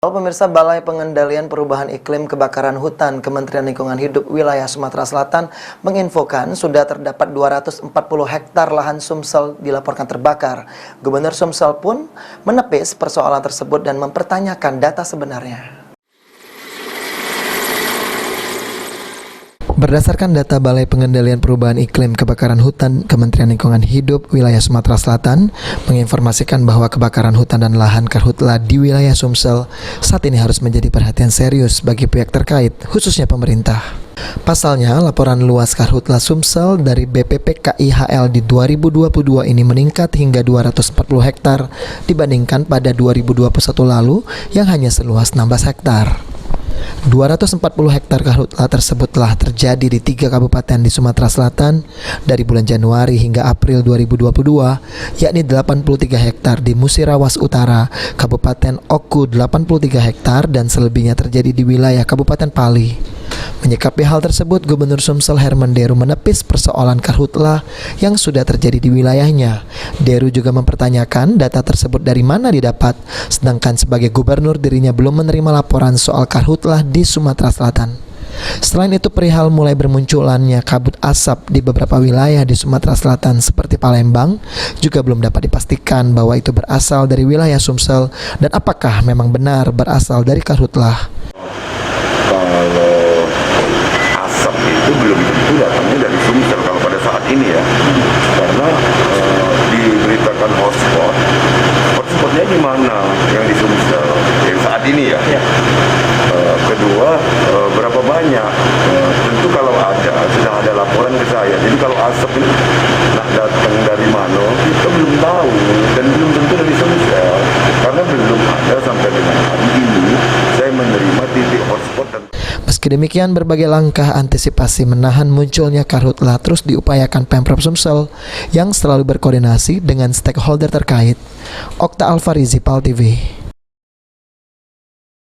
Halo pemirsa, Balai Pengendalian Perubahan Iklim Kebakaran Hutan Kementerian Lingkungan Hidup Wilayah Sumatera Selatan menginfokan sudah terdapat 240 hektar lahan Sumsel dilaporkan terbakar. Gubernur Sumsel pun menepis persoalan tersebut dan mempertanyakan data sebenarnya. Berdasarkan data Balai Pengendalian Perubahan Iklim Kebakaran Hutan Kementerian Lingkungan Hidup Wilayah Sumatera Selatan menginformasikan bahwa kebakaran hutan dan lahan karhutla di wilayah Sumsel saat ini harus menjadi perhatian serius bagi pihak terkait, khususnya pemerintah. Pasalnya, laporan luas karhutla Sumsel dari BPPKIHL di 2022 ini meningkat hingga 240 hektar dibandingkan pada 2021 lalu yang hanya seluas 16 hektar. 240 hektar karhutla tersebut telah terjadi di 3 kabupaten di Sumatera Selatan dari bulan Januari hingga April 2022, yakni 83 hektar di Musirawas Utara, Kabupaten Oku 83 hektar dan selebihnya terjadi di wilayah Kabupaten Pali. Menyikapi hal tersebut, Gubernur Sumsel Herman Deru menepis persoalan karhutla yang sudah terjadi di wilayahnya. Deru juga mempertanyakan data tersebut dari mana didapat, sedangkan sebagai gubernur dirinya belum menerima laporan soal karhutla di Sumatera Selatan. Selain itu, perihal mulai bermunculannya kabut asap di beberapa wilayah di Sumatera Selatan seperti Palembang juga belum dapat dipastikan bahwa itu berasal dari wilayah Sumsel dan apakah memang benar berasal dari karhutla. Belum tentu datangnya dari Sumsel kalau pada saat ini ya, karena diberitakan hotspotnya di mana yang di Sumsel yang saat ini ya. Kedua, berapa banyak, tentu kalau sudah ada laporan ke saya, jadi kalau asap ini datang dari mana kita belum tahu dan belum tentu dari Sumsel karena belum ada sampai dengan hari ini saya menerima titik hotspot dan meski demikian, berbagai langkah antisipasi menahan munculnya karhutla terus diupayakan Pemprov Sumsel yang selalu berkoordinasi dengan stakeholder terkait. Okta Alfarizi, PAL TV.